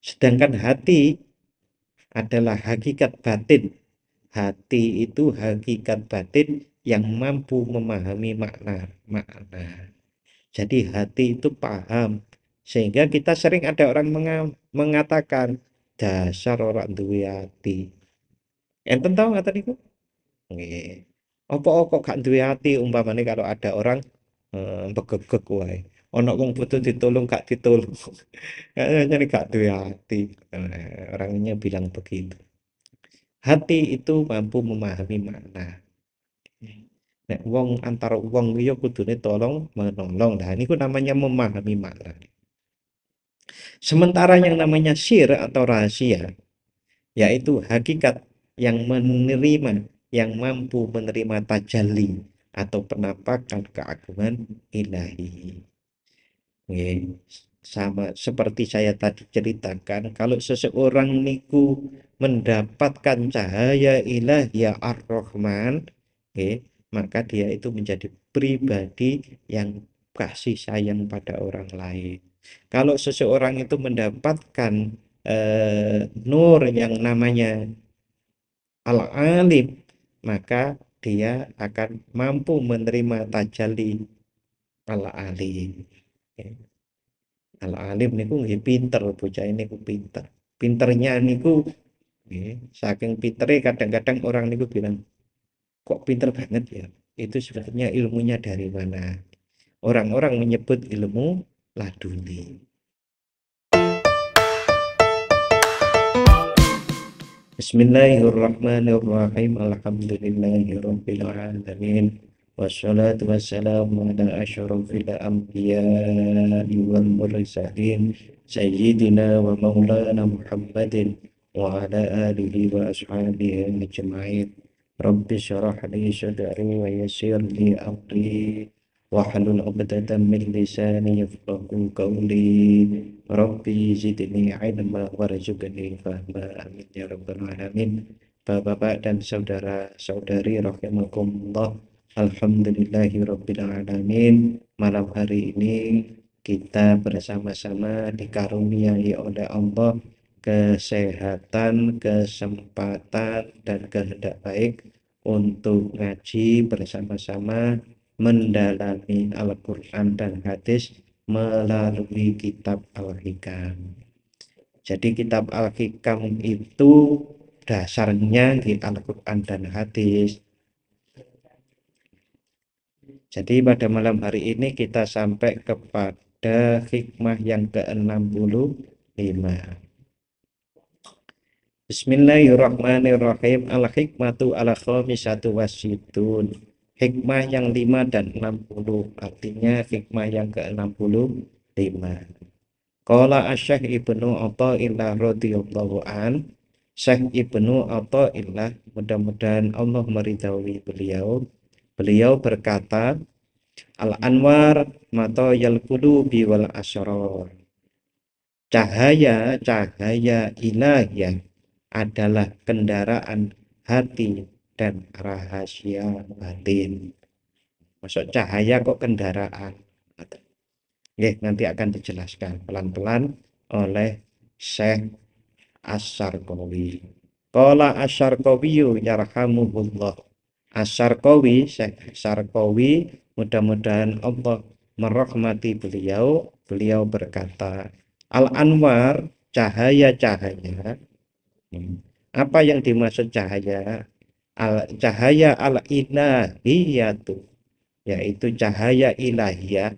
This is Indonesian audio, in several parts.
Sedangkan hati adalah hakikat batin. Hati itu hakikat batin yang mampu memahami makna. Jadi hati itu paham. Sehingga kita sering ada orang mengatakan dasar orang duwe hati. Enten tahu nggak tadi? Nggih. Apa kok gak duwe ati umpamane kalau ada orang begegek wae. Ono wong butuh ditolong gak ditolong. Kayaknya gak duwe ati. Orangnya bilang begitu. Hati itu mampu memahami makna. Nek wong antara wong liya kudune tolong menolong. Nah, ini namanya memahami makna. Sementara yang namanya sir atau rahasia, yaitu hakikat yang menerima, yang mampu menerima tajalli atau penampakan keagungan ilahi. Nggih. Sama seperti saya tadi ceritakan, kalau seseorang niku mendapatkan cahaya ilahi ar-Rahman, nggih, maka dia itu menjadi pribadi yang kasih sayang pada orang lain. Kalau seseorang itu mendapatkan nur yang namanya al-alim, maka dia akan mampu menerima tajalli al-alim. Ya. Al-alim niku nggih pinter, bocah ini niku pinter. Pinternya niku nggih, saking pintere kadang-kadang orang niku bilang, kok pinter banget ya? Itu sebetulnya ilmunya dari mana? Orang-orang menyebut ilmu laduni. Bismillahirrahmanirrahim. Alhamdulillahirabbil alamin. Wassalatu wassalamu ala asyrafil anbiya'i wal mursalin sayyidina wa maulana Muhammadin wa ala alihi wa ashabihi ajma'in. Rabbi syrah li sadri wa yassir li amri wahlul 'uqdatam min lisani yafqahu qawli. Rabbi zidni ilma warzuqni fahma. Amin ya rabbal alamin. Bapak-bapak dan saudara-saudari rahimakumullah. Alhamdulillahi rabbil alamin. Malam hari ini kita bersama-sama dikaruniai oleh Allah kesehatan, kesempatan dan kehendak baik untuk ngaji bersama-sama mendalami Al-Quran dan hadis melalui kitab Al-Hikam. Jadi kitab Al-Hikam itu dasarnya di Al-Quran dan hadis. Jadi pada malam hari ini kita sampai kepada hikmah yang ke-65. Bismillahirrahmanirrahim. Al-hikmatu ala khamisatu wasitun. Hikmah yang 5 dan 60. Artinya hikmah yang ke-65. Qala Asy-Syaikh Ibnu Athaillah radhiyallahu an. Syekh Ibnu Athaillah, mudah-mudahan Allah meridhai beliau. Beliau berkata, Al-Anwar matayal qulubi wal asrar. Cahaya ilahiyah adalah kendaraan hati dan rahasia batin. Maksud cahaya kok kendaraan? Nanti akan dijelaskan pelan-pelan oleh Syekh Asy-Syarqawi. Qala Asy-Syarqawi yarhamuhullah. Asy-Syarqawi, Syekh Syarqawi, mudah-mudahan Allah merahmati beliau. Beliau berkata, Al-Anwar, cahaya-cahaya. Apa yang dimaksud cahaya? Cahaya al-ilahiyatu, yaitu cahaya ilahiyah,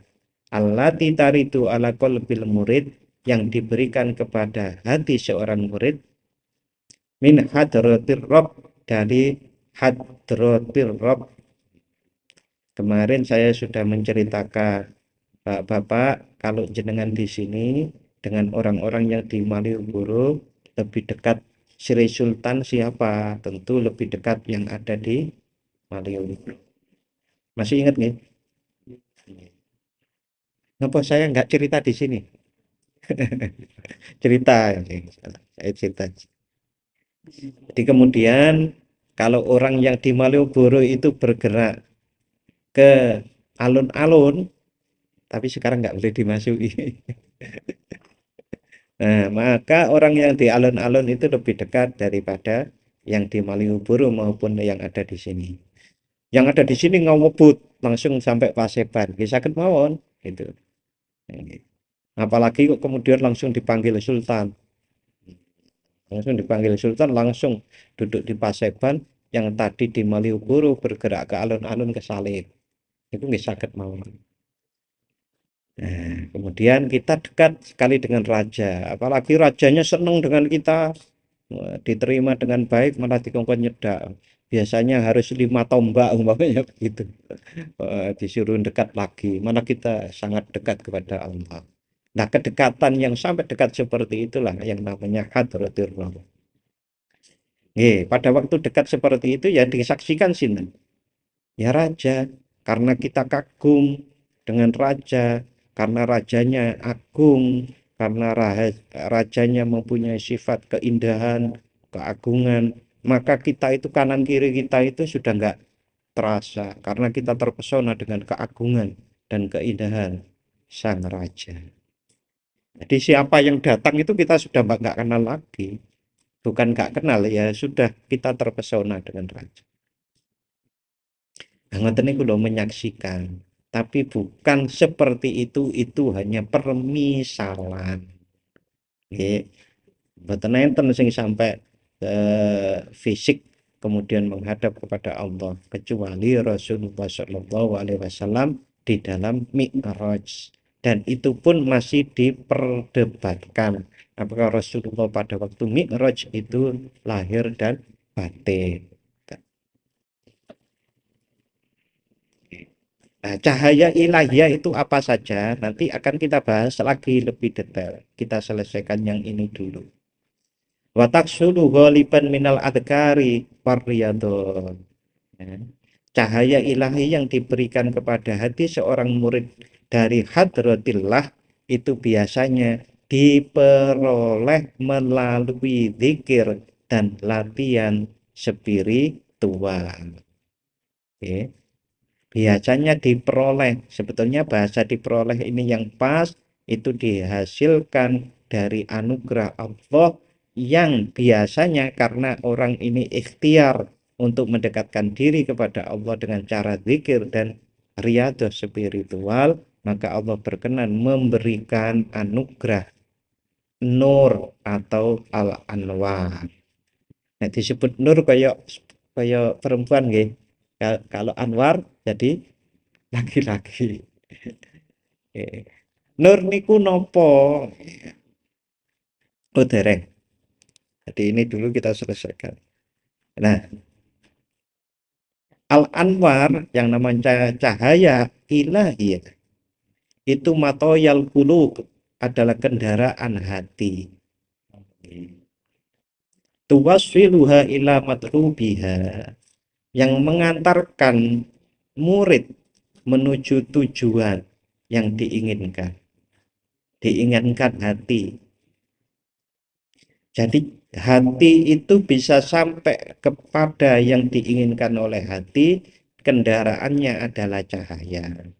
allati taridu ala qalbil murid, yang diberikan kepada hati seorang murid, min hadratir Rabb, dari hadratir Rabb. Kemarin saya sudah menceritakan, Bapak, kalau jenengan di sini dengan orang-orang yang di Malioboro lebih dekat Sri Sultan siapa? Tentu lebih dekat yang ada di Malioboro. Masih ingat nih? Kenapa saya nggak cerita di sini? Cerita, saya cerita. Jadi kemudian kalau orang yang di Malioboro itu bergerak ke alun-alun, tapi sekarang nggak boleh dimasuki. Nah, maka orang yang di alun-alun itu lebih dekat daripada yang di Malioboro maupun yang ada di sini. Yang ada di sini ngawebut langsung sampai Paseban. Nggih saged mawon gitu. Nggih. Apalagi kok kemudian langsung dipanggil Sultan. Langsung dipanggil Sultan langsung duduk di Paseban yang tadi di Malioboro bergerak ke alun-alun ke Salib. Itu nggih saged mawon. Nah, kemudian kita dekat sekali dengan raja, apalagi rajanya senang dengan kita. Wah, diterima dengan baik malah dikongkon nyedak. Biasanya harus 5 tombak umpamanya begitu. Disuruh dekat lagi, mana kita sangat dekat kepada Allah. Nah, kedekatan yang sampai dekat seperti itulah yang namanya hadratur Rabb. Pada waktu dekat seperti itu ya disaksikan sinten. Ya raja, karena kita kagum dengan raja, karena rajanya agung, karena rajanya mempunyai sifat keindahan, keagungan, maka kita itu kanan kiri kita itu sudah nggak terasa, karena kita terpesona dengan keagungan dan keindahan sang raja. Jadi siapa yang datang itu kita sudah nggak kenal lagi, bukan nggak kenal ya sudah kita terpesona dengan raja. Nah, ngoten niku lho menyaksikan. Tapi bukan seperti itu hanya permisalan. Nggih, mboten enten sing sampai fisik kemudian menghadap kepada Allah kecuali Rasulullah Shallallahu alaihi wasallam di dalam Mi'raj. Dan itu pun masih diperdebatkan apakah Rasulullah pada waktu Mi'raj itu lahir dan batin. Nah, cahaya ilahiyah itu apa saja? Nanti akan kita bahas lagi lebih detail. Kita selesaikan yang ini dulu. Wataksulu ghaliban minal adkari warriyadon. Ya. Cahaya ilahi yang diberikan kepada hati seorang murid dari hadratillah itu biasanya diperoleh melalui zikir dan latihan spiritual. Oke. Biasanya diperoleh, sebetulnya bahasa diperoleh ini yang pas itu dihasilkan dari anugerah Allah yang biasanya karena orang ini ikhtiar untuk mendekatkan diri kepada Allah dengan cara zikir dan riyadhah spiritual, maka Allah berkenan memberikan anugerah nur atau al-anwar. Nah, disebut nur kayak kayak perempuan nggih. Kalau Anwar jadi laki-laki. Eh, Nur niku nopo? Oh dereng. Jadi ini dulu kita selesaikan. Nah, Al-Anwar yang namanya cahaya ilahi itu matoyal qulub adalah kendaraan hati. Tuwasfiluha ila matlubiha yang mengantarkan murid menuju tujuan yang diinginkan hati. Jadi hati itu bisa sampai kepada yang diinginkan oleh hati, kendaraannya adalah cahaya.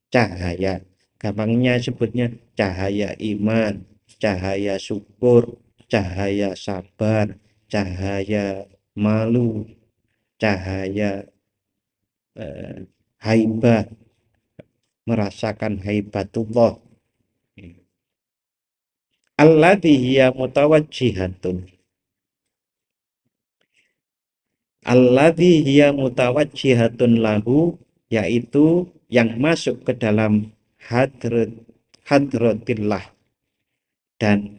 Cahaya, gampangnya sebutnya cahaya iman, cahaya syukur, cahaya sabar, cahaya malu, cahaya haibah, merasakan haibatullah. Alladhi hiya mutawajjihatun. Alladhi hiya mutawajjihatun lahu, yaitu yang masuk ke dalam hadrat hadratillah dan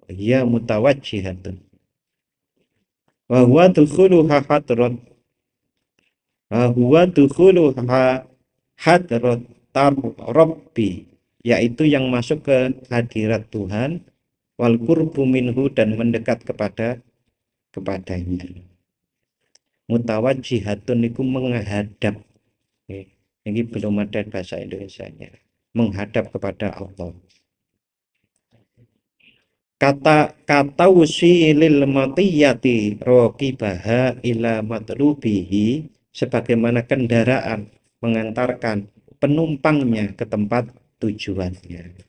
hiya mutawajjihatun. Wa huwa dukhuluha hadrat wa huwa dukhuluha hadrat rabbi, yaitu yang masuk ke hadirat Tuhan wal qurbu minhu dan mendekat kepadanya. Mutawajjihatun itu menghadap. Ini belum ada bahasa Indonesianya. Menghadap kepada Allah. Kata usilil matiyati roqibaha ila matlubihi, sebagaimana kendaraan mengantarkan penumpangnya ke tempat tujuannya.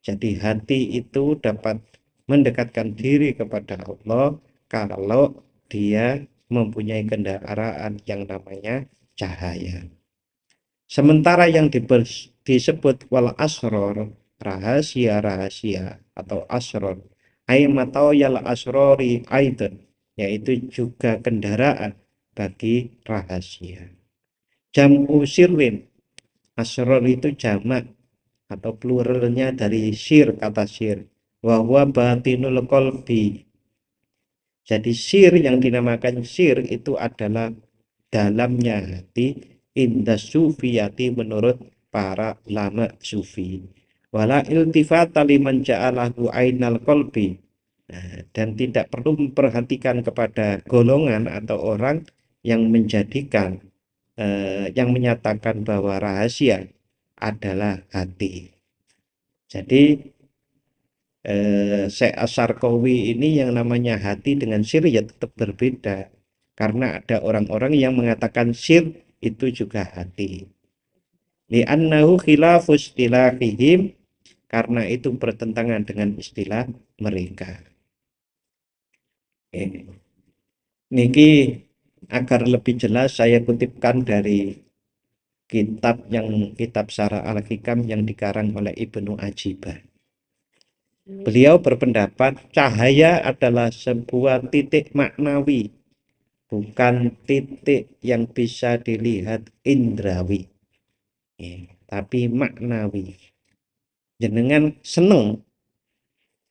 Jadi hati itu dapat mendekatkan diri kepada Allah kalau dia mempunyai kendaraan yang namanya cahaya. Sementara yang disebut wal asror, rahasia-rahasia atau asror, aimatau yal asrori aidan, yaitu juga kendaraan bagi rahasia. Jam'u sirrin, asror itu jamak atau pluralnya dari sir, kata sir. Wahwa batinul kolbi. Jadi sir yang dinamakan sir itu adalah dalamnya hati, indah sufiyati menurut para ulama sufi. Wala iltifata liman ja'alahu ainal kolbi. Nah, dan tidak perlu memperhatikan kepada golongan atau orang yang menjadikan yang menyatakan bahwa rahasia adalah hati. Jadi Syekh Asy-Syarqawi ini yang namanya hati dengan sir ya tetap berbeda. Karena ada orang-orang yang mengatakan sir itu juga hati. Li'annahu khilafu istilahihim, karena itu bertentangan dengan istilah mereka. Niki agar lebih jelas saya kutipkan dari kitab Syarah Al-Hikam yang dikarang oleh Ibnu Ajibah. Beliau berpendapat cahaya adalah sebuah titik maknawi, bukan titik yang bisa dilihat indrawi, tapi maknawi. Jenengan seneng,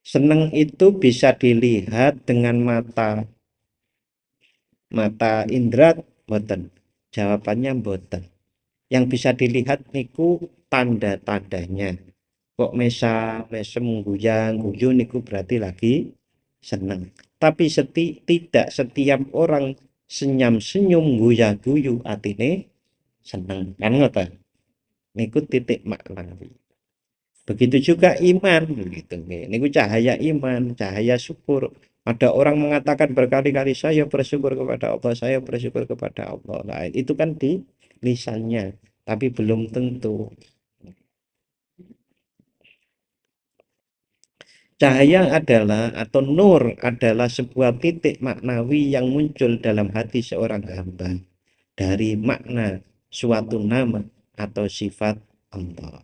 seneng itu bisa dilihat dengan mata indra, boten. Jawabannya boten. Yang bisa dilihat niku tanda-tandanya. Kok mesem guyang guyu niku berarti lagi seneng. Tapi tidak setiap orang senyum guya guyu atine seneng, kan ngoten. Niku titik makna. Begitu juga iman begitu nggih. Niku cahaya iman, cahaya syukur. Ada orang mengatakan berkali-kali saya bersyukur kepada Allah, saya bersyukur kepada Allah. Nah, itu kan di lisannya, tapi belum tentu. Cahaya adalah atau nur adalah sebuah titik maknawi yang muncul dalam hati seorang hamba dari makna suatu nama atau sifat Allah.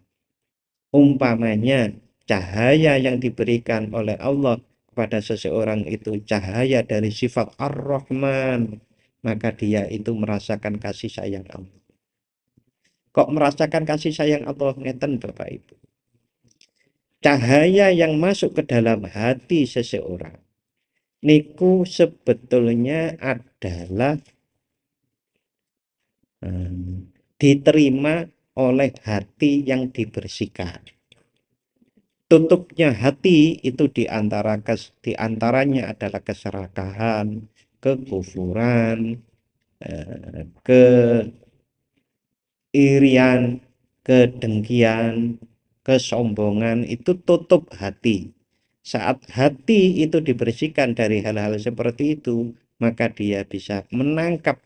Umpamanya cahaya yang diberikan oleh Allah kepada seseorang itu cahaya dari sifat Ar-Rahman, maka dia itu merasakan kasih sayang Allah. Kok merasakan kasih sayang Allah? Ngeten Bapak Ibu. Cahaya yang masuk ke dalam hati seseorang niku sebetulnya adalah diterima oleh hati yang dibersihkan. Tutupnya hati itu diantaranya adalah keserakahan, kekufuran, keirian, kedengkian, kesombongan, itu tutup hati. Saat hati itu dibersihkan dari hal-hal seperti itu, maka dia bisa menangkap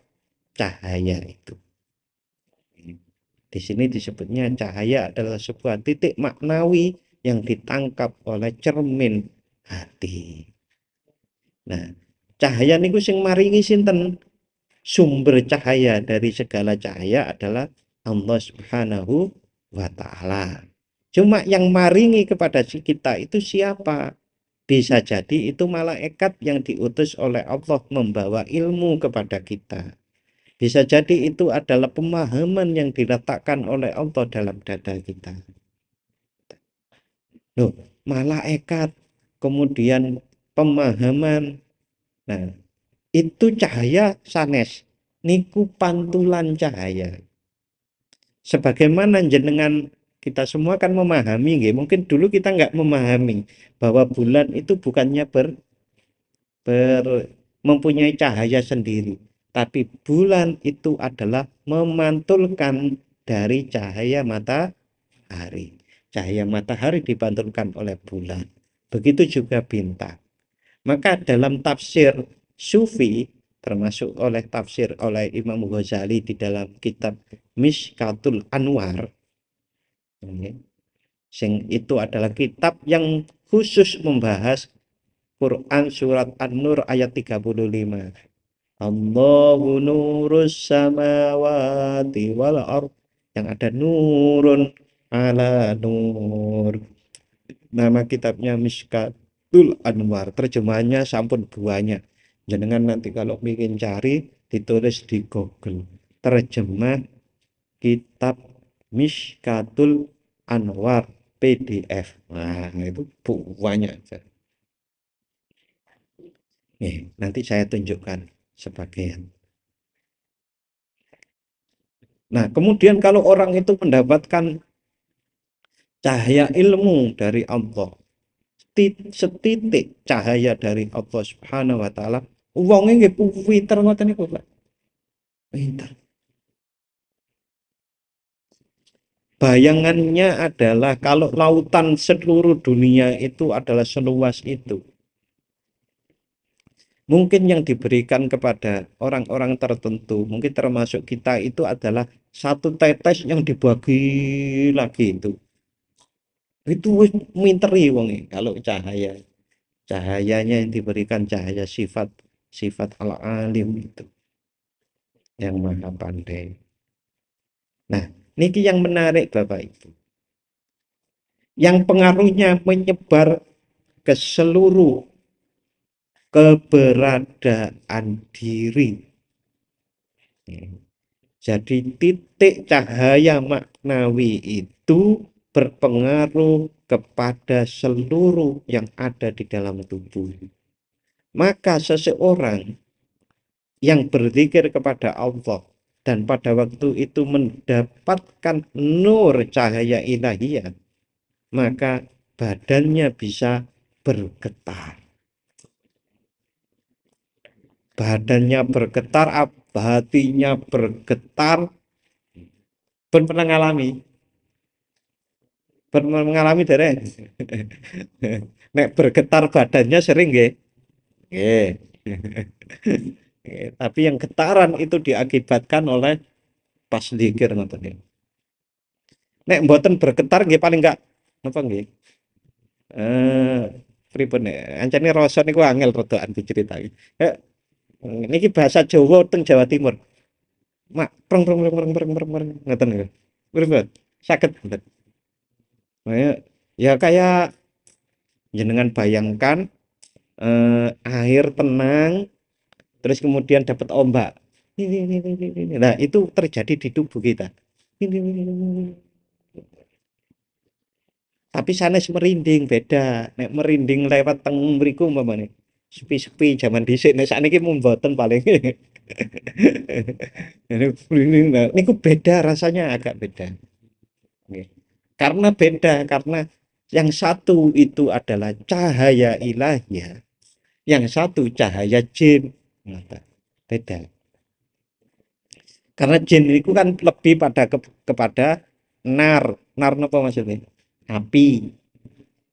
cahaya itu. Di sini disebutnya cahaya adalah sebuah titik maknawi yang ditangkap oleh cermin hati. Nah, cahaya niku sing maringi sinten? Sumber cahaya dari segala cahaya adalah Allah Subhanahu wa taala. Cuma yang maringi kepada kita itu siapa? Bisa jadi itu malaikat yang diutus oleh Allah membawa ilmu kepada kita. Bisa jadi itu adalah pemahaman yang diletakkan oleh Allah dalam dada kita. Loh, malaikat, kemudian pemahaman. Nah, itu cahaya sanes. Niku pantulan cahaya. Sebagaimana jenengan kita semua kan memahami, nggih. Mungkin dulu kita nggak memahami bahwa bulan itu bukannya mempunyai cahaya sendiri, tapi bulan itu adalah memantulkan dari cahaya matahari. Cahaya matahari dipantulkan oleh bulan. Begitu juga bintang. Maka dalam tafsir Sufi, termasuk oleh tafsir oleh Imam Ghazali di dalam kitab Mishkatul Anwar, Sing itu adalah kitab yang khusus membahas Quran surat An-Nur ayat 35. Allahu nurus samawati wal ard. Yang ada nurun ala nur. Nama kitabnya Miskatul Anwar. Terjemahannya sampun buahnya. Jenengan nanti kalau ingin cari ditulis di Google. Terjemah kitab Miskatul Anwar PDF. Nah, itu buahnya. Nanti saya tunjukkan sebagian. Nah, kemudian kalau orang itu mendapatkan cahaya ilmu dari Allah, setitik cahaya dari Allah Subhanahu wa taala, wonge nggih pinter ngoten niku, Pak. Pinter. Bayangannya adalah kalau lautan seluruh dunia itu adalah seluas itu. Mungkin yang diberikan kepada orang-orang tertentu, mungkin termasuk kita itu adalah satu tetes yang dibagi lagi itu. Itu wis minteri wonge kalau cahaya. Cahayanya yang diberikan cahaya sifat al-alim itu yang maha pandai. Nah, niki yang menarik Bapak Ibu. Yang pengaruhnya menyebar ke seluruh keberadaan diri. Jadi titik cahaya maknawi itu berpengaruh kepada seluruh yang ada di dalam tubuh. Maka seseorang yang berzikir kepada Allah dan pada waktu itu mendapatkan nur cahaya ilahiyah, maka badannya bisa bergetar. Badannya bergetar, hatinya bergetar. Pernah mengalami? Pernah mengalami dereng? Nek bergetar badannya sering nggih? Nggih. Tapi yang getaran itu diakibatkan oleh pas zikir ngoten niku. Nek mboten bergetar nggih paling enggak napa nggih? Eh pripun nek ancene rasa niku angel rodaan diceritani. Eh niki bahasa Jawa teng Jawa Timur. Mak preng preng preng preng preng preng preng ngoten niku. Pripun? Saged mboten? Ya, ya kayak jenengan bayangkan air tenang terus kemudian dapat ombak. Nah, itu terjadi di tubuh kita. Tapi sanes merinding beda. Nek merinding lewat teng mriku umpamane. Sepi-sepi zaman dhisik nek sakniki mboten paling. Nah, niku beda rasanya agak beda. Nggih. Karena beda, karena yang satu itu adalah cahaya ilahiyah, yang satu cahaya jin. Ngoten. Beda. Karena jin itu kan lebih kepada nar. Nar napa maksudnya? Api.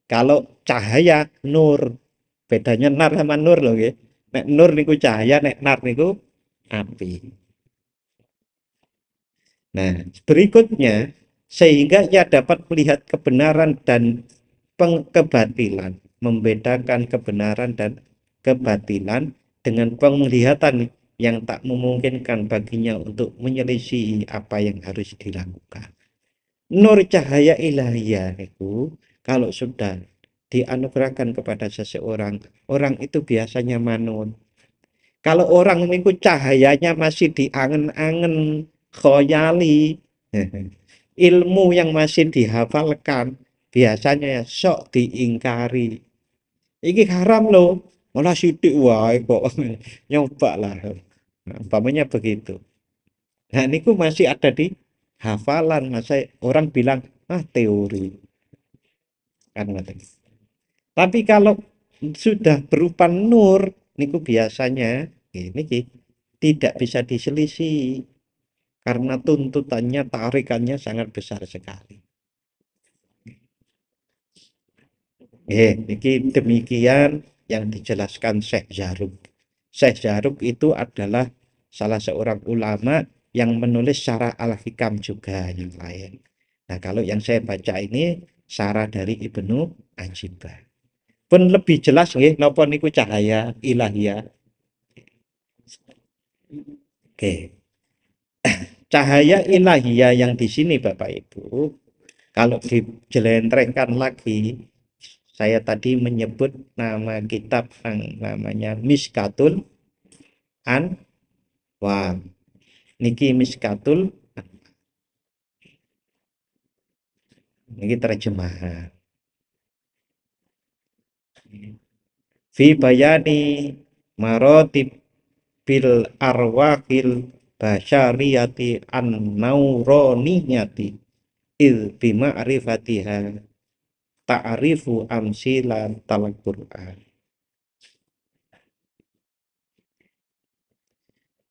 Kalau cahaya nur. Bedanya nar sama nur loh nggih. Nek nur niku cahaya, nek nar niku api. Nah, berikutnya sehingga ia dapat melihat kebenaran dan kebatilan, membedakan kebenaran dan kebatilan dengan penglihatan yang tak memungkinkan baginya untuk menyelisihi apa yang harus dilakukan. Nur cahaya ilahiyah itu kalau sudah dianugerahkan kepada seseorang, orang itu biasanya manut. Kalau orang itu cahayanya masih diangen-angen, khoyali, ilmu yang masih dihafalkan, biasanya sok diingkari. Iki haram loh, malah sidik wae kok nyoba lah. Nah, umpamanya begitu. Nah, niku masih ada di hafalan, masa orang bilang ah teori kan ngoten. Tapi kalau sudah berupa nur, niku biasanya ini tidak bisa diselisih karena tuntutannya tarikannya sangat besar sekali. Niki demikian yang dijelaskan Syekh Zaruk. Syekh Zaruk itu adalah salah seorang ulama yang menulis syarah al-hikam juga yang lain. Nah, kalau yang saya baca ini Sarah dari Ibnu Ajibah. Pun lebih jelas nggih napa niku cahaya ilahiyah. Oke. Cahaya ilahiyah yang di sini Bapak Ibu, kalau dijelentrenkan lagi, saya tadi menyebut nama kitab yang namanya Miskatul Anwar. Niki Miskatul, niki terjemahan. Fi bayani marotib bil arwahil basyariyati an nauroniyati il bima'rifatiha ta'rifu amsilan tal Qur'an.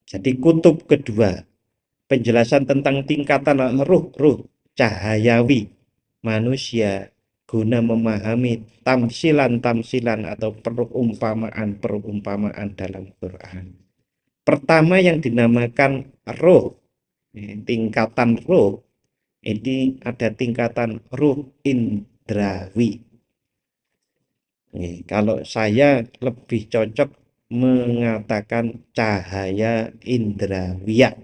Jadi kutub kedua, penjelasan tentang tingkatan ruh-ruh cahayawi manusia guna memahami tamsilan-tamsilan atau perumpamaan-perumpamaan dalam Quran. Pertama yang dinamakan roh, tingkatan roh, ini ada tingkatan ruh indrawi. Kalau saya lebih cocok mengatakan cahaya indrawiyah,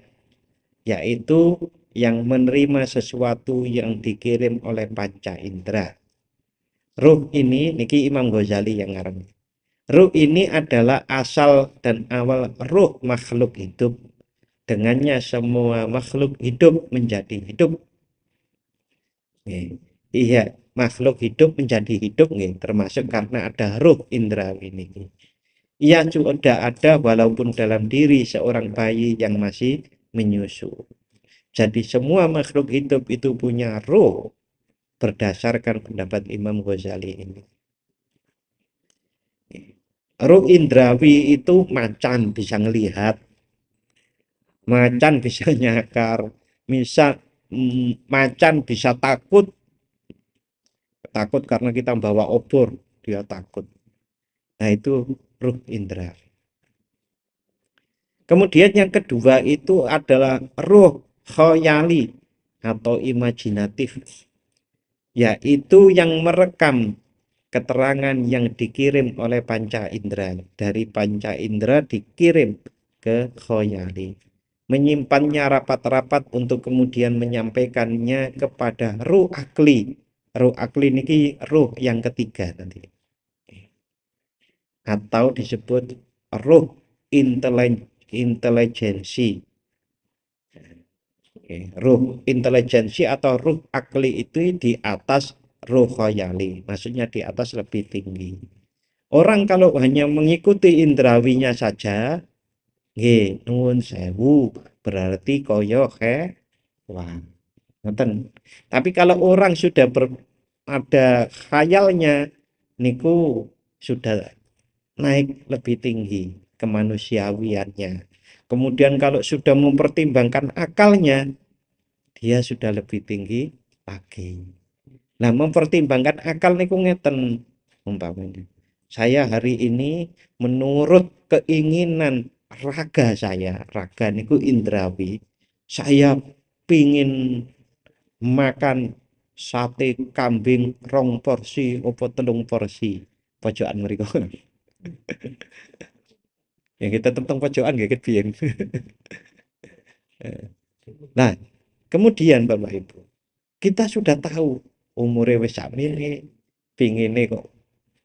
yaitu yang menerima sesuatu yang dikirim oleh panca indera. Ruh ini, niki Imam Ghazali yang ngarang. Ruh ini adalah asal dan awal ruh makhluk hidup. Dengannya semua makhluk hidup menjadi hidup. Iya, makhluk hidup menjadi hidup, termasuk karena ada ruh indrawi ini. Ia sudah ada walaupun dalam diri seorang bayi yang masih menyusu. Jadi semua makhluk hidup itu punya ruh berdasarkan pendapat Imam Ghazali ini. Ruh indrawi itu macan bisa ngelihat, macan bisa nyakar, macan bisa takut, takut karena kita bawa obor, dia takut. Nah itu ruh indra. Kemudian yang kedua itu adalah ruh khoyali atau imajinatif, yaitu yang merekam keterangan yang dikirim oleh panca indera. Dari panca indera dikirim ke khoyali, menyimpannya rapat-rapat untuk kemudian menyampaikannya kepada ruh akli. Ruh akli ini ruh yang ketiga nanti, atau disebut ruh intelijensi. Ruh intelijensi atau ruh akli itu di atas ruh khoyali, maksudnya di atas lebih tinggi. Orang kalau hanya mengikuti indrawinya saja, nuwun sewu, berarti koyo wah, ngoten. Tapi kalau orang sudah ada khayalnya, niku sudah naik lebih tinggi kemanusiawiannya. Kemudian kalau sudah mempertimbangkan akalnya, dia sudah lebih tinggi lagi. Nah, mempertimbangkan akal niku ngeten umpamanya. Saya hari ini menurut keinginan raga niku indrawi, saya pingin makan sate kambing rong porsi opo telung porsi pojokan mriku. Ya kita tentang pojokan ya piye. Nah, kemudian Bapak Ibu, kita sudah tahu umurnya wis sakmene, pingine kok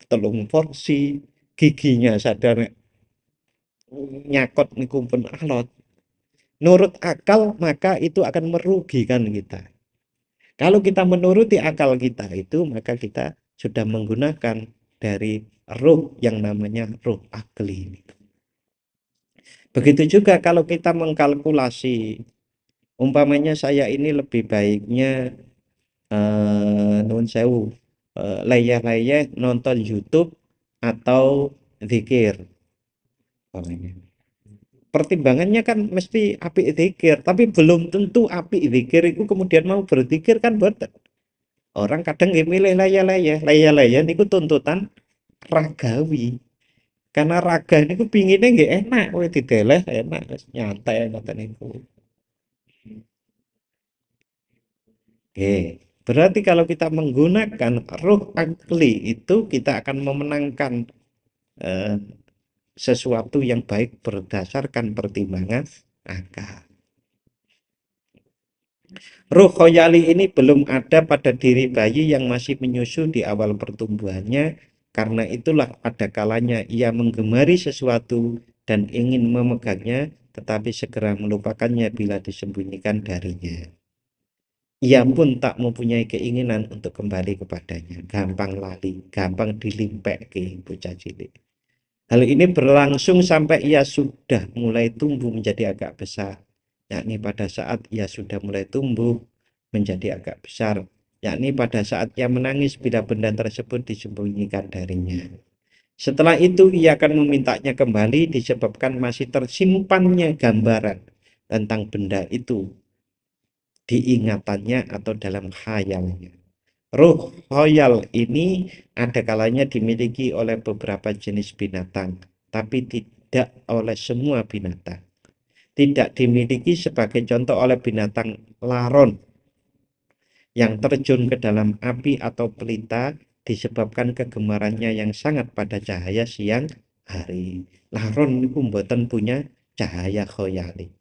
telung porsi, giginya sadar nyakot niku pun alot. Nurut akal maka itu akan merugikan kita. Kalau kita menuruti akal kita itu, maka kita sudah menggunakan dari ruh yang namanya ruh akli. Begitu juga kalau kita mengkalkulasi, umpamanya saya ini lebih baiknya nuwun sewu, leyeh-leyeh nonton YouTube atau zikir. Pertimbangannya kan mesti apik zikir, tapi belum tentu apik zikir itu kemudian mau berzikir kan boten. Orang kadang milih leyeh-leyeh niku tuntutan ragawi. Karena raga niku pinginnya nggak enak, kowe dideleh enak, nyantai ngoten niku. Oke. Berarti kalau kita menggunakan ruh akli itu kita akan memenangkan eh, sesuatu yang baik berdasarkan pertimbangan akal. Ruh khoyali ini belum ada pada diri bayi yang masih menyusu di awal pertumbuhannya, karena itulah pada kalanya ia menggemari sesuatu dan ingin memegangnya, tetapi segera melupakannya bila disembunyikan darinya. Ia pun tak mempunyai keinginan untuk kembali kepadanya, gampang lali, gampang dilimpek ke bocah cilik. Hal ini berlangsung sampai ia sudah mulai tumbuh menjadi agak besar, yakni pada saat ia sudah mulai tumbuh menjadi agak besar, yakni pada saat ia menangis bila benda tersebut disembunyikan darinya. Setelah itu ia akan memintanya kembali disebabkan masih tersimpannya gambaran tentang benda itu diingatannya atau dalam khayalnya. Ruh khoyal ini ada kalanya dimiliki oleh beberapa jenis binatang, tapi tidak oleh semua binatang. Tidak dimiliki sebagai contoh oleh binatang laron yang terjun ke dalam api atau pelita disebabkan kegemarannya yang sangat pada cahaya siang hari. Laron itu mboten punya cahaya khoyali.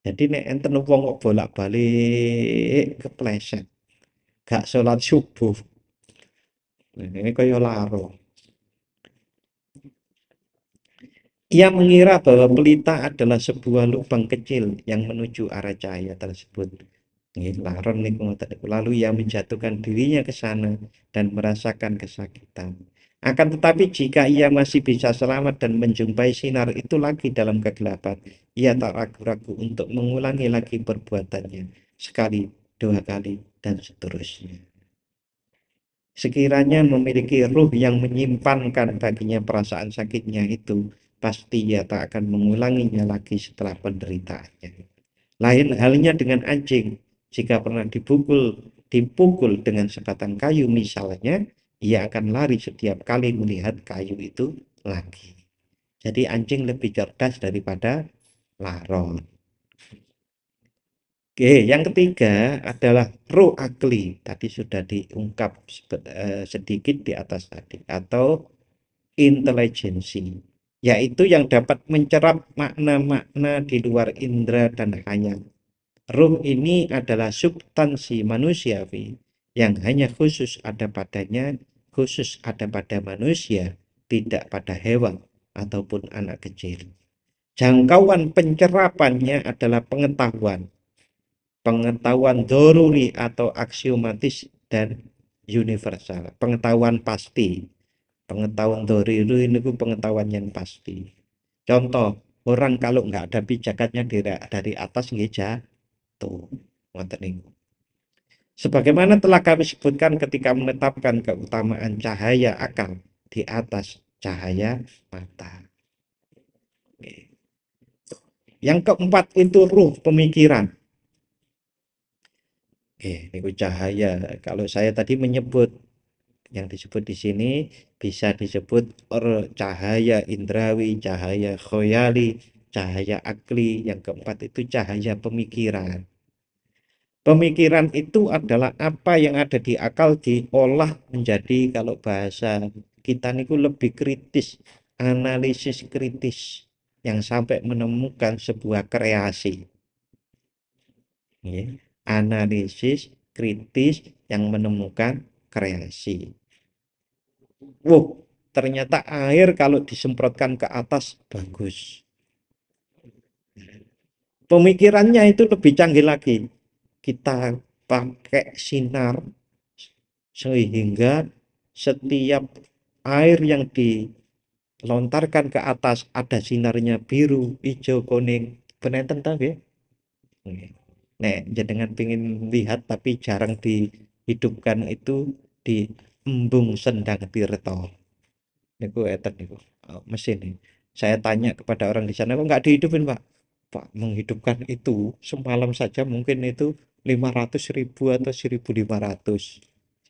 Jadi nek enten wong kok bolak-balik kepleset, gak sholat subuh. Ini kaya laro. Ia mengira bahwa pelita adalah sebuah lubang kecil yang menuju arah cahaya tersebut. Laron niku ngoten niku. Lalu ia menjatuhkan dirinya ke sana dan merasakan kesakitan. Akan tetapi jika ia masih bisa selamat dan menjumpai sinar itu lagi dalam kegelapan, ia tak ragu-ragu untuk mengulangi lagi perbuatannya sekali, dua kali, dan seterusnya. Sekiranya memiliki ruh yang menyimpankan baginya perasaan sakitnya itu, pasti ia tak akan mengulanginya lagi setelah penderitaannya. Lain halnya dengan anjing. Jika pernah dipukul dengan sebatang kayu misalnya, ia akan lari setiap kali melihat kayu itu lagi. Jadi anjing lebih cerdas daripada laron. Oke, yang ketiga adalah ruh akli. Tadi sudah diungkap sedikit di atas tadi, atau intelijensi, yaitu yang dapat mencerap makna-makna di luar indera dan khayal. Ruh ini adalah substansi manusiawi yang hanya khusus ada pada manusia, tidak pada hewan ataupun anak kecil. Jangkauan pencerapannya adalah pengetahuan doruri atau aksiomatis dan universal, pengetahuan pasti. Pengetahuan doruri ini pengetahuan yang pasti. Contoh, orang kalau nggak ada pijakannya dari atas nggih jatuh. Ngoten niku. Sebagaimana telah kami sebutkan ketika menetapkan keutamaan cahaya akal di atas cahaya mata. Yang keempat itu ruh pemikiran. Ini cahaya. Kalau saya tadi menyebut yang disebut di sini bisa disebut cahaya indrawi, cahaya khoyali, cahaya akli. Yang keempat itu cahaya pemikiran. Pemikiran itu adalah apa yang ada di akal diolah menjadi, kalau bahasa kita niku lebih kritis, analisis kritis yang sampai menemukan sebuah kreasi. Ya. Analisis kritis yang menemukan kreasi. Wow, ternyata air kalau disemprotkan ke atas bagus. Pemikirannya itu lebih canggih lagi. Kita pakai sinar sehingga setiap air yang dilontarkan ke atas ada sinarnya biru, hijau, kuning. Penenten tahu ya? Nek jenengan pingin lihat tapi jarang dihidupkan itu di Embung Sendang Tirto. Niku eten niku mesin nih. Saya tanya kepada orang di sana, kok nggak dihidupin Pak? Pak, menghidupkan itu semalam saja mungkin itu 500.000 atau 1.500,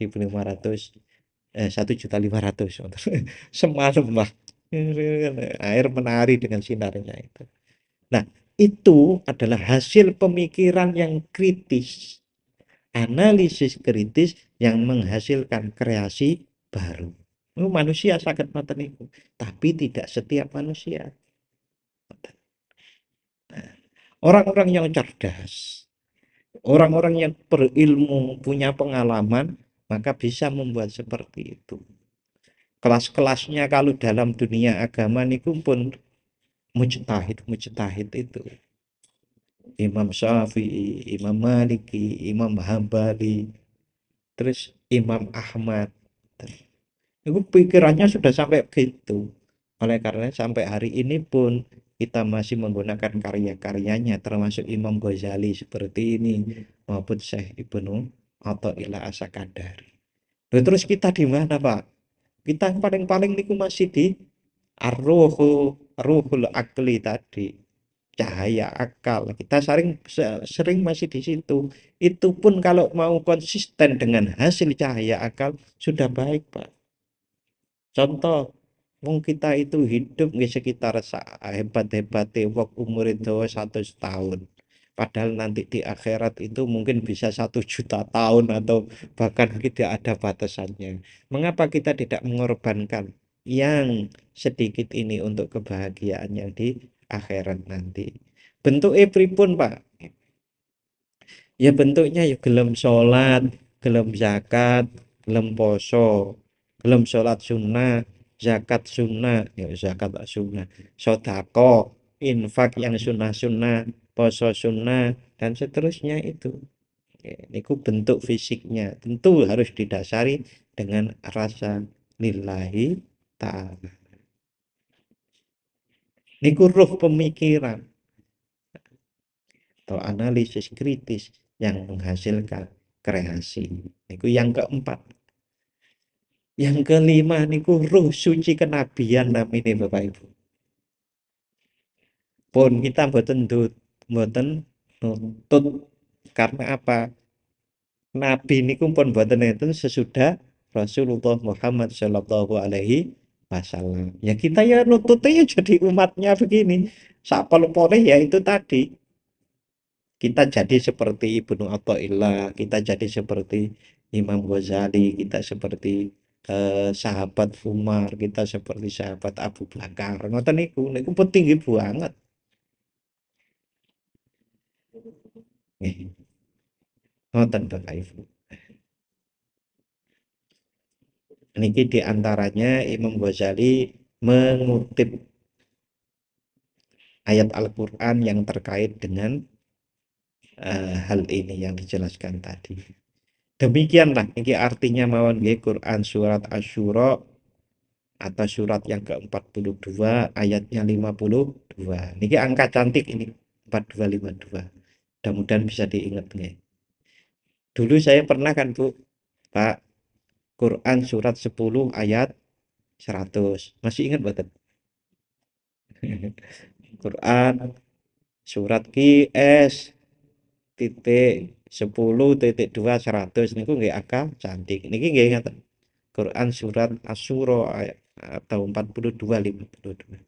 1.500, 1.500.000 semalam Pak. Air menari dengan sinarnya itu. Nah, itu adalah hasil pemikiran yang kritis, analisis kritis yang menghasilkan kreasi baru. Manusia saged ngoten niku, tapi tidak setiap manusia. Orang-orang yang cerdas, orang-orang yang berilmu, punya pengalaman, maka bisa membuat seperti itu. Kelas-kelasnya kalau dalam dunia agama niku pun mujtahid itu. Imam Syafi'i, Imam Maliki, Imam Hambali, terus Imam Ahmad. Itu pikirannya sudah sampai begitu. Oleh karena sampai hari ini pun kita masih menggunakan karya-karyanya, termasuk Imam Ghazali seperti ini, maupun Syekh Ibnu Athaillah As-Sakandari. Terus kita di mana, Pak? Kita paling-paling niku masih di ruhul akli tadi, cahaya akal. Kita sering masih di situ. Itu pun kalau mau konsisten dengan hasil cahaya akal sudah baik, Pak. Contoh, wong kita itu hidup di sekitar hebat-hebatnya wong umur itu 100 tahun. Padahal nanti di akhirat itu mungkin bisa 1 juta tahun atau bahkan tidak ada batasannya. Mengapa kita tidak mengorbankan yang sedikit ini untuk kebahagiaan yang di akhirat nanti? Bentuk pripun, Pak? Ya bentuknya ya gelem sholat, gelem zakat, gelem poso, gelem sholat sunnah, zakat sunnah, ya zakat sunnah, sodako, infak yang sunnah-sunnah, poso sunnah, dan seterusnya itu. Ya, niku bentuk fisiknya. Tentu harus didasari dengan rasa lillahi ta'ala. Niku ruh pemikiran atau analisis kritis yang menghasilkan kreasi. Niku yang keempat. Yang kelima niku ruh suci kenabian namine Bapak Ibu. Pun kita mboten nuntut karena apa? Nabi niku pun mboten enten sesudah Rasulullah Muhammad Shallallahu Alaihi Wasallam. Ya kita ya nuntutnya ya jadi umatnya begini. Sapol-poleh ya itu tadi. Kita jadi seperti Ibnu Athaillah, kita jadi seperti Imam Ghazali, kita seperti sahabat Umar, kita seperti sahabat Abu Bakar. Ngoten niku pun tinggi banget. Nggih, ngoten Bapak Ibu. Niki diantaranya Imam Ghazali mengutip ayat Al-Quran yang terkait dengan hal ini yang dijelaskan tadi. Demikianlah ini artinya mawon nggih Quran surat Asy-Syura atau surat yang ke-42 ayatnya 52. Niki angka cantik ini 4252. Mudah-mudahan bisa diingat nih. Dulu saya pernah kan Bu, Pak, Quran surat 10 ayat 100. Masih ingat betul? Quran surat QS titik 10.2 100 niku nggih angka cantik. Niki nggih ngaten. Quran surat Asy-Syura atau 42:52.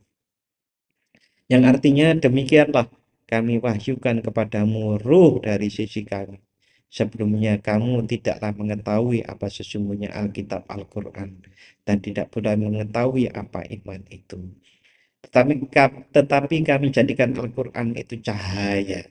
Yang artinya demikianlah kami wahyukan kepadamu ruh dari sisi kami. Sebelumnya kamu tidaklah mengetahui apa sesungguhnya Alkitab Al-Quran dan tidak pula mengetahui apa iman itu. Tetapi kami jadikan Al-Quran itu cahaya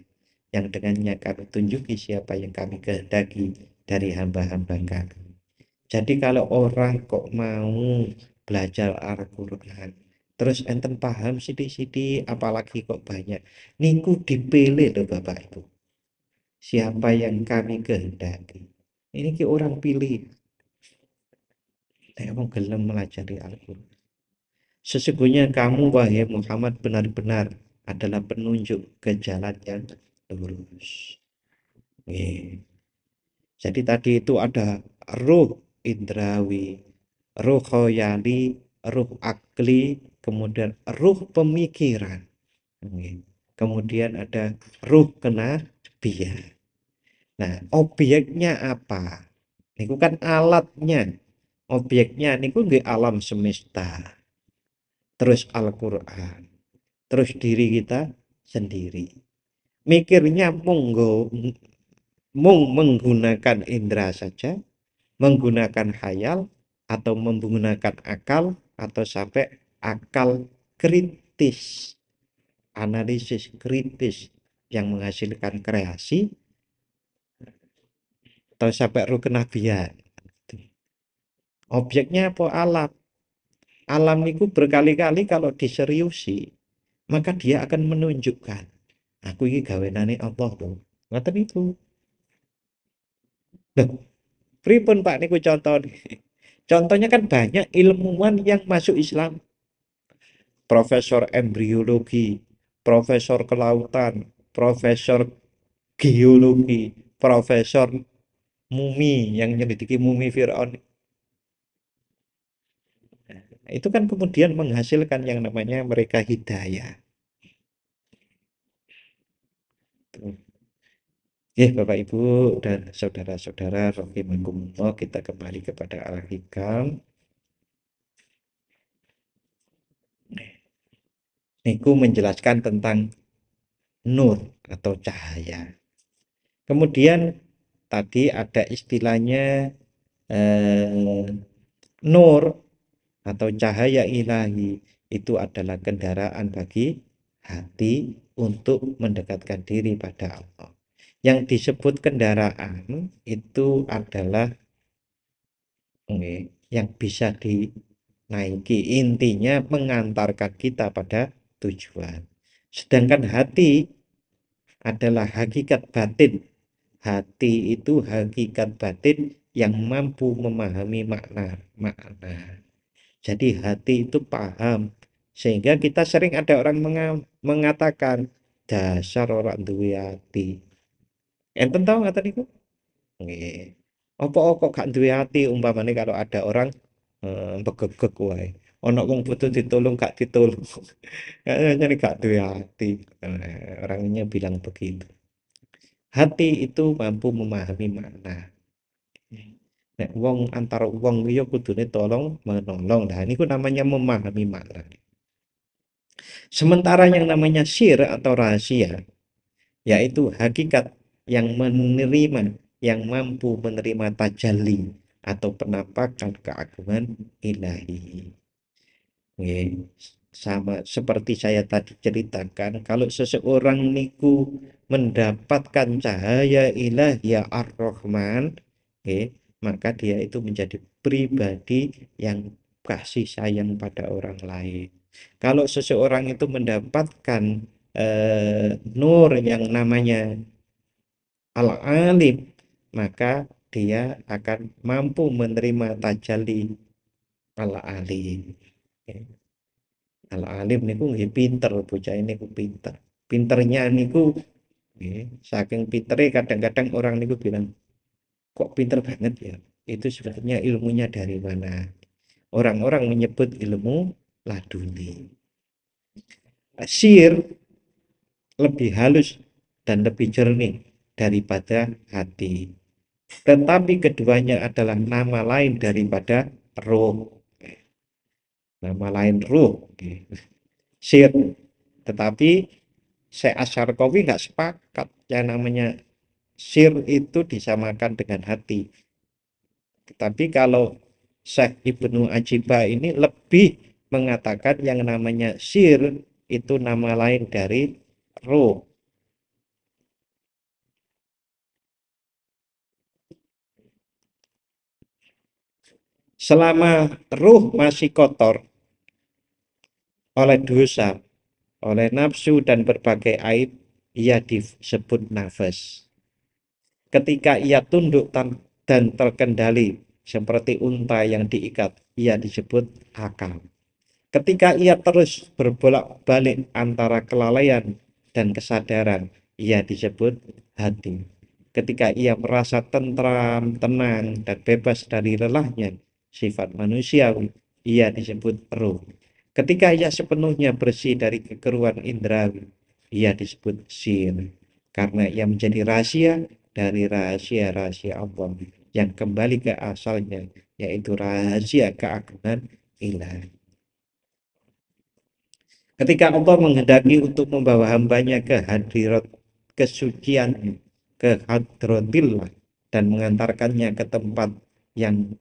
yang dengannya kami tunjuki siapa yang kami kehendaki dari hamba-hamba kami. Jadi kalau orang kok mau belajar Al-Quran, terus enten paham sidi-sidi, apalagi kok banyak, niku dipilih loh Bapak Ibu. Siapa yang kami kehendaki. Ini ki orang pilih. Saya mau gelem melajari Al-Quran. Sesungguhnya kamu wahai Muhammad benar-benar adalah penunjuk ke jalan yang lurus. Nih. Jadi tadi itu ada ruh indrawi, ruh khoyali, ruh akli, kemudian ruh pemikiran. Kemudian ada ruh kenabian. Nah, objeknya apa? Niku kan alatnya. Objeknya niku nggih alam semesta. Terus Al-Qur'an. Terus diri kita sendiri. Mikirnya monggo menggunakan indera saja, menggunakan khayal, atau menggunakan akal, atau sampai akal kritis, analisis kritis yang menghasilkan kreasi, atau sampai ruh kenabian. Objeknya apa? Alam. Alam itu berkali-kali kalau diseriusi, maka dia akan menunjukkan aku ini gawenane Allah loh. Ngoten itu. Loh, pripun Pak niku contoh. Contohnya kan banyak ilmuwan yang masuk Islam. Profesor embriologi, profesor kelautan, profesor geologi, profesor mumi yang menyelidiki mumi Firaun. Itu kan kemudian menghasilkan yang namanya mereka hidayah. Bapak Ibu dan saudara-saudara rahimakumullah, kita kembali kepada Al-Hikam. Niku menjelaskan tentang nur atau cahaya. Kemudian tadi ada istilahnya nur atau cahaya ilahi, itu adalah kendaraan bagi hati untuk mendekatkan diri pada Allah. Yang disebut kendaraan itu adalah yang bisa dinaiki, intinya mengantarkan kita pada tujuan. Sedangkan hati adalah hakikat batin. Hati itu hakikat batin yang mampu memahami makna. Jadi hati itu paham, sehingga kita sering ada orang mengatakan dasar orang duwe hati. Enten tahu nggak tadi? Nggih. Apa kok gak duwe ati, umpamane kalau ada orang begegek wae. Ana wong butuh ditolong gak ditolong. Kayaknya gak duwe ati. Orangnya bilang begitu. Hati itu mampu memahami makna. Nek wong antara wong liya kudune tolong menolong. Nah, ini namanya memahami makna. Sementara yang namanya sir atau rahasia, yaitu hakikat yang menerima, yang mampu menerima tajalli atau penampakan keagungan ilahi. Sama seperti saya tadi ceritakan, kalau seseorang niku mendapatkan cahaya ilahi ar-Rahman, maka dia itu menjadi pribadi yang kasih sayang pada orang lain. Kalau seseorang itu mendapatkan nur yang namanya al-alim, maka dia akan mampu menerima tajalli al-alim. Al-alim niku nggih pinter, bocah ini niku pinter. Pinternya niku nggih, saking pintere kadang-kadang orang niku bilang, kok pinter banget ya. Itu sebetulnya ilmunya dari mana? Orang-orang menyebut ilmu laduni. Sihir lebih halus dan lebih jernih daripada hati. Tetapi keduanya adalah nama lain daripada roh. Nama lain roh. Sir. Tetapi Syekh Asy'arqawi nggak sepakat yang namanya sir itu disamakan dengan hati. Tetapi kalau Syekh Ibnu Ajibah ini lebih mengatakan yang namanya sir itu nama lain dari roh. Selama ruh masih kotor oleh dosa, oleh nafsu dan berbagai aib, ia disebut nafas. Ketika ia tunduk dan terkendali seperti unta yang diikat, ia disebut akal. Ketika ia terus berbolak-balik antara kelalaian dan kesadaran, ia disebut hati. Ketika ia merasa tentram, tenang, dan bebas dari lelahnya sifat manusiawi, ia disebut roh. Ketika ia sepenuhnya bersih dari kekeruan indrawi, ia disebut sir. Karena ia menjadi rahasia dari rahasia-rahasia Allah yang kembali ke asalnya, yaitu rahasia keagungan ilahi. Ketika Allah menghendaki untuk membawa hambanya ke hadirat kesucian, ke hadratillah dan mengantarkannya ke tempat yang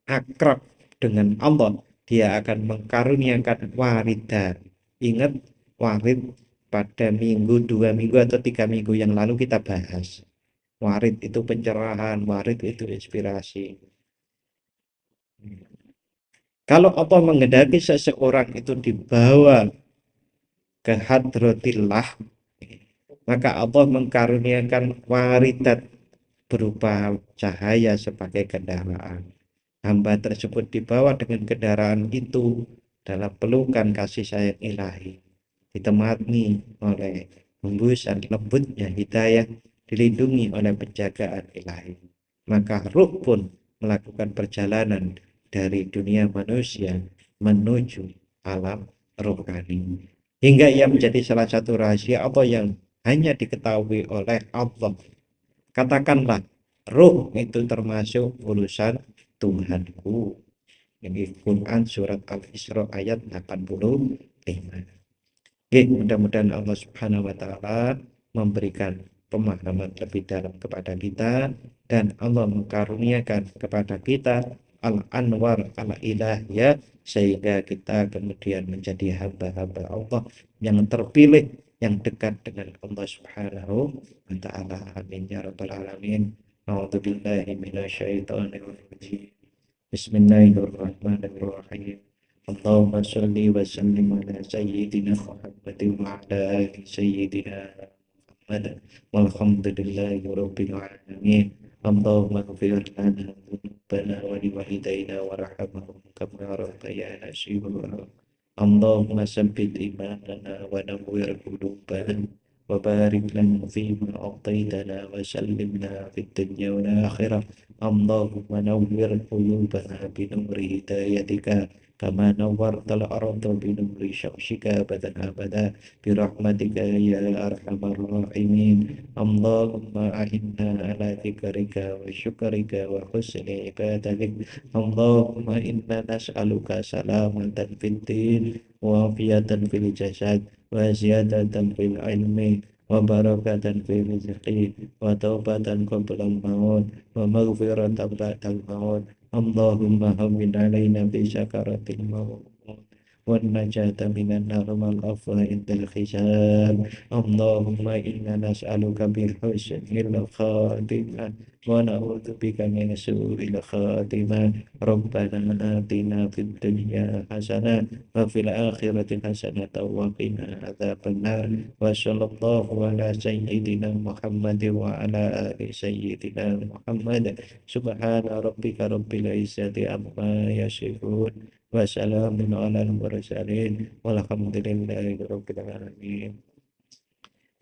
akrab dengan Allah, dia akan mengkaruniakan waridan. Ingat, warid pada minggu, 2 minggu atau 3 minggu yang lalu kita bahas. Warid itu pencerahan, warid itu inspirasi. Kalau Allah menghendaki seseorang itu dibawa ke hadratillah, maka Allah mengkaruniakan waridat berupa cahaya sebagai kendaraan. Hamba tersebut dibawa dengan kendaraan itu dalam pelukan kasih sayang ilahi, ditemani oleh hembusan lembutnya hidayah, dilindungi oleh penjagaan ilahi. Maka ruh pun melakukan perjalanan dari dunia manusia menuju alam rohani, hingga ia menjadi salah satu rahasia Allah yang hanya diketahui oleh Allah. Katakanlah, ruh itu termasuk urusan Tuhanku. Ini Quran surat Al-Isra ayat 85. Oke, mudah-mudahan Allah Subhanahu wa taala memberikan pemahaman lebih dalam kepada kita, dan Allah mengkaruniakan kepada kita al-anwar al-ilahiyah, sehingga kita kemudian menjadi hamba-hamba Allah yang terpilih, yang dekat dengan Allah Subhanahu wa taala. Amin ya rabbal alamin. A'udzubillahi minasyaitonirrajim. Bismillahirrahmanirrahim. Allahumma sholli wa sallim ala sayyidina Muhammad wa ala ali sayyidina Muhammad walhamdulillahi rabbil alamin. Allahumma ighfir lana dhunubana wa liwalidayna warhamhum kama rabbayana shighara. Allahumma sabbit imanana wa nawwir qulubana wa barik lana fima a'taytana wa sallimna fid dunya wal akhirah. Allahumma nawwir qulubana bi nuri hidayatika kama nawwartal arda bi nuri syamsika abadan abada bi rahmatika ya arhamar rahimin. Allahumma a'inna ala dzikrika wa syukrika wa husni ibadatik. Allahumma inna nas'aluka salamatan fid din wa afiyatan fil jasad wa ziyadatan fil ilmi wa barakatan fil rizqi wa taubatan qabla al-maut wa maghfiratan ba'dal maut. Allahumma hawwin alaina bi sakaratil maut wan najata minan nar wal afwa indal hisab. Allahumma inna nas'aluka bi husnil khatimah wa na'udzu bika min su'il khatimah. Rabbana atina fid dunya hasanah wa fil akhirati hasanah wa qina adzabannar. Wa sallallahu ala sayyidina Muhammad wa ala ali sayyidina Muhammad. Subhana rabbika rabbil izzati amma yasifun wa salamun alal mursalin walhamdulillahi rabbil alamin.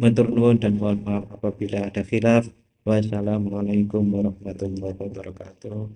Matur nuwun dan mohon maaf apabila ada khilaf. Wassalamualaikum warahmatullahi wabarakatuh.